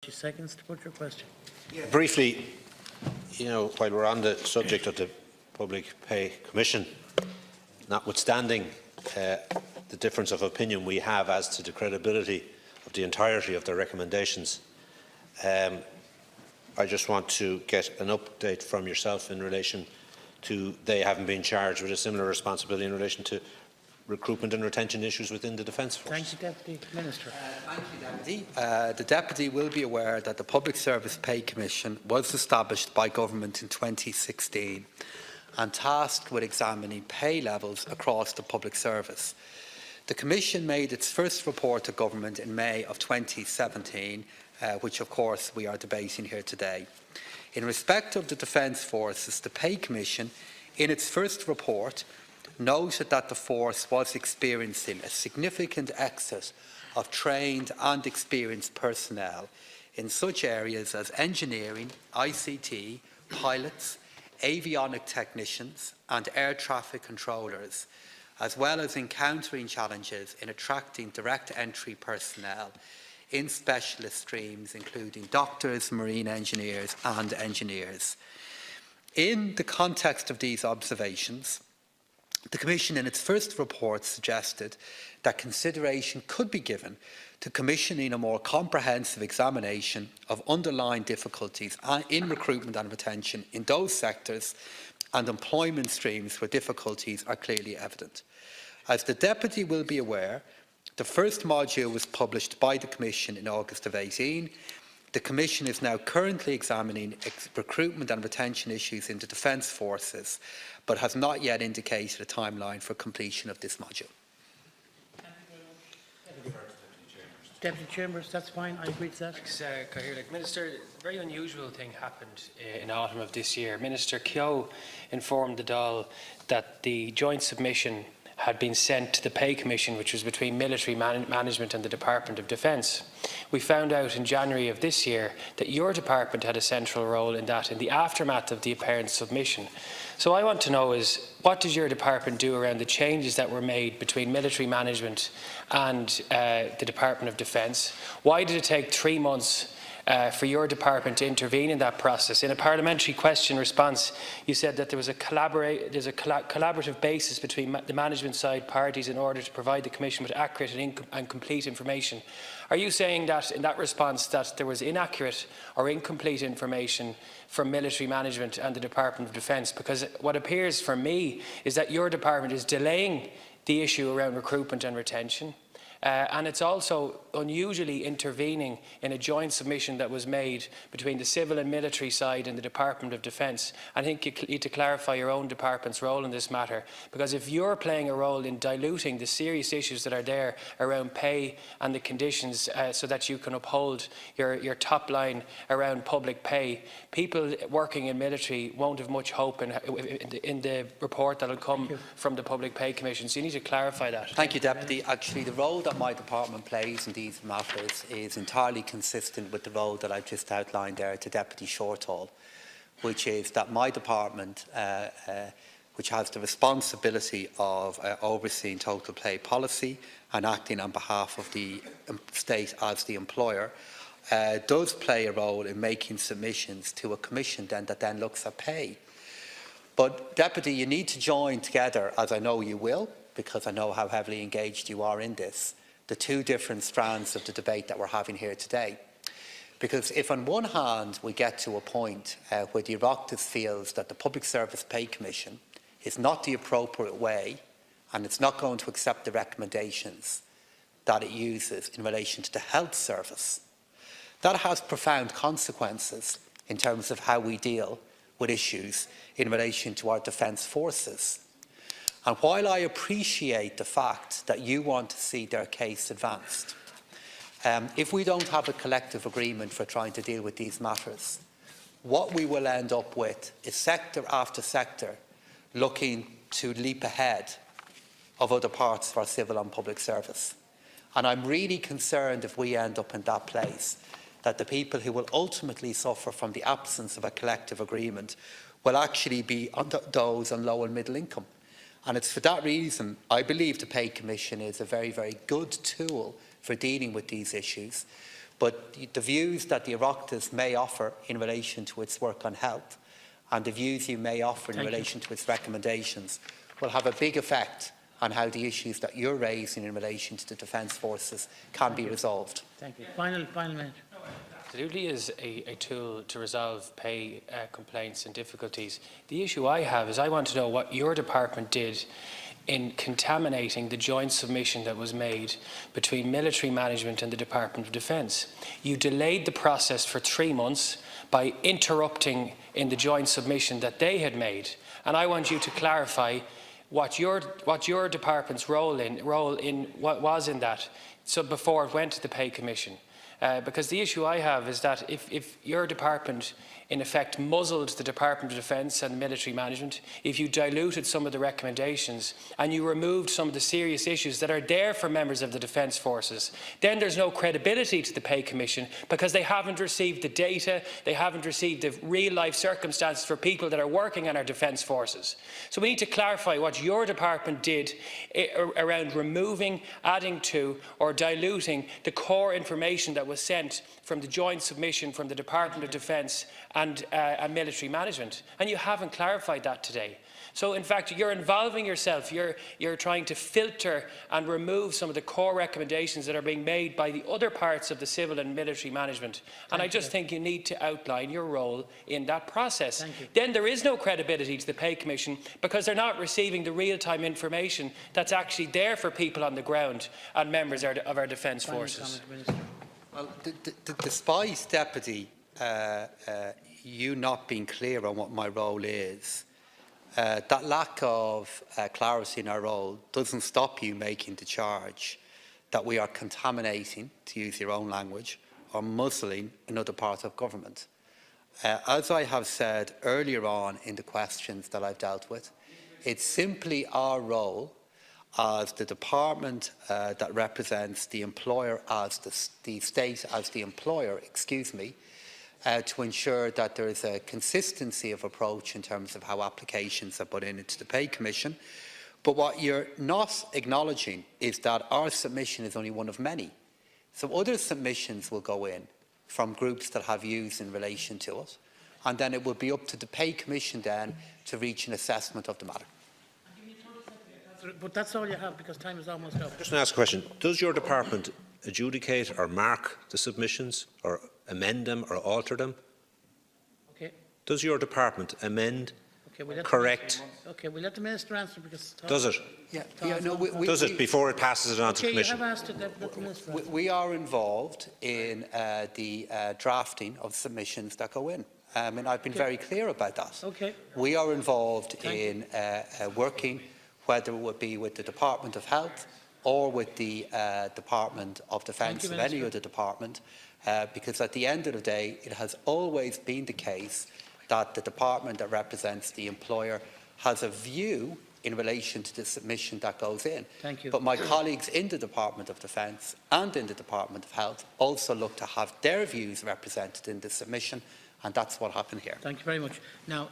30 seconds to put your question. Briefly, while we're on the subject of the Public Pay Commission, notwithstanding the difference of opinion we have as to the credibility of the entirety of their recommendations, I just want to get an update from yourself in relation to they having been charged with a similar responsibility in relation to recruitment and retention issues within the Defence Force. Thank you, Deputy Minister. Thank you, Deputy. The Deputy will be aware that the Public Service Pay Commission was established by Government in 2016 and tasked with examining pay levels across the public service. The Commission made its first report to Government in May of 2017, which of course we are debating here today. In respect of the Defence Forces, the Pay Commission, in its first report, noted that the force was experiencing a significant exit of trained and experienced personnel in such areas as engineering, ICT, pilots, avionic technicians and air traffic controllers, as well as encountering challenges in attracting direct entry personnel in specialist streams including doctors, marine engineers and engineers. In the context of these observations, the Commission in its first report suggested that consideration could be given to commissioning a more comprehensive examination of underlying difficulties in recruitment and retention in those sectors and employment streams where difficulties are clearly evident. As the Deputy will be aware, the first module was published by the Commission in August of 2018. The Commission is now currently examining recruitment and retention issues in the Defence Forces, but has not yet indicated a timeline for completion of this module. Deputy Chambers, that's fine. I agree to that. Thanks, Minister, a very unusual thing happened in autumn of this year. Minister Keogh informed the Dáil that the joint submission had been sent to the Pay Commission, which was between military management and the Department of Defence. We found out in January of this year that your department had a central role in that in the aftermath of the apparent submission. So I want to know is, what does your department do around the changes that were made between military management and the Department of Defence? Why did it take 3 months for your department to intervene in that process? In a parliamentary question response, you said that there was a collaborative basis between the management side parties in order to provide the Commission with accurate and complete information. Are you saying that in that response that there was inaccurate or incomplete information from military management and the Department of Defence? Because what appears for me is that your department is delaying the issue around recruitment and retention. And it's also unusually intervening in a joint submission that was made between the civil and military side and the Department of Defence. I think you need to clarify your own department's role in this matter, because if you're playing a role in diluting the serious issues that are there around pay and the conditions so that you can uphold your top line around public pay, people working in military won't have much hope in the report that will come from the Public Pay Commission. So you need to clarify that. Thank you, Deputy. Actually, the role that my department plays in these matters is entirely consistent with the role that I've just outlined there to Deputy Shortall, which is that my department, which has the responsibility of overseeing total pay policy and acting on behalf of the state as the employer, does play a role in making submissions to a commission that then looks at pay. But, Deputy, you need to join together, as I know you will, because I know how heavily engaged you are in this, the two different strands of the debate that we're having here today. Because if on one hand we get to a point where the Oireachtas feels that the Public Service Pay Commission is not the appropriate way and it's not going to accept the recommendations that it uses in relation to the health service, that has profound consequences in terms of how we deal with issues in relation to our defence forces. And while I appreciate the fact that you want to see their case advanced, if we don't have a collective agreement for trying to deal with these matters, what we will end up with is sector after sector looking to leap ahead of other parts of our civil and public service. And I'm really concerned if we end up in that place, that the people who will ultimately suffer from the absence of a collective agreement will actually be those on low and middle income. And it's for that reason I believe the Pay Commission is a very, very good tool for dealing with these issues. But the views that the Oireachtas may offer in relation to its work on health and the views you may offer in relation to its recommendations will have a big effect on how the issues that you're raising in relation to the Defence Forces can be resolved. Thank you. Final minute. Absolutely is a tool to resolve pay complaints and difficulties. The issue I have is I want to know what your department did in contaminating the joint submission that was made between military management and the Department of Defence. You delayed the process for 3 months by interrupting in the joint submission that they had made. And I want you to clarify what your department's role was in that, so before it went to the Pay Commission. Because the issue I have is that if your department in effect muzzled the Department of Defence and military management, if you diluted some of the recommendations and you removed some of the serious issues that are there for members of the Defence Forces, then there's no credibility to the Pay Commission because they haven't received the data, they haven't received the real-life circumstances for people that are working in our Defence Forces. So we need to clarify what your department did around removing, adding to or diluting the core information that was sent from the joint submission from the Department of Defence and military management, and you haven't clarified that today. So in fact you're involving yourself, you're trying to filter and remove some of the core recommendations that are being made by the other parts of the civil and military management, and I just think you need to outline your role in that process. Then there is no credibility to the Pay Commission because they're not receiving the real-time information that's actually there for people on the ground and members of our Defence Forces. Well, despite, Deputy, you not being clear on what my role is, that lack of clarity in our role doesn't stop you making the charge that we are contaminating, to use your own language, or muzzling another part of government. As I have said earlier on in the questions that I've dealt with, it's simply our role as the department that represents the employer as the state as the employer, to ensure that there is a consistency of approach in terms of how applications are put into the Pay Commission. But what you're not acknowledging is that our submission is only one of many. So other submissions will go in from groups that have views in relation to it, and then it will be up to the Pay Commission then to reach an assessment of the matter. But that's all you have because time is almost up. Just to ask a question. Does your department adjudicate or mark the submissions or amend them or alter them? Okay. Does your department amend, correct? Okay, we'll let the Minister answer because... Does it? Yeah, does it before it passes it on to the Commission? You have asked it, let the Minister answer. We are involved in the drafting of submissions that go in. And I've been very clear about that. Okay. We are involved in working, whether it would be with the Department of Health or with the Department of Defence or any other department, because at the end of the day, it has always been the case that the department that represents the employer has a view in relation to the submission that goes in. Thank you. But my colleagues in the Department of Defence and in the Department of Health also look to have their views represented in the submission, and that's what happened here. Thank you very much. Now.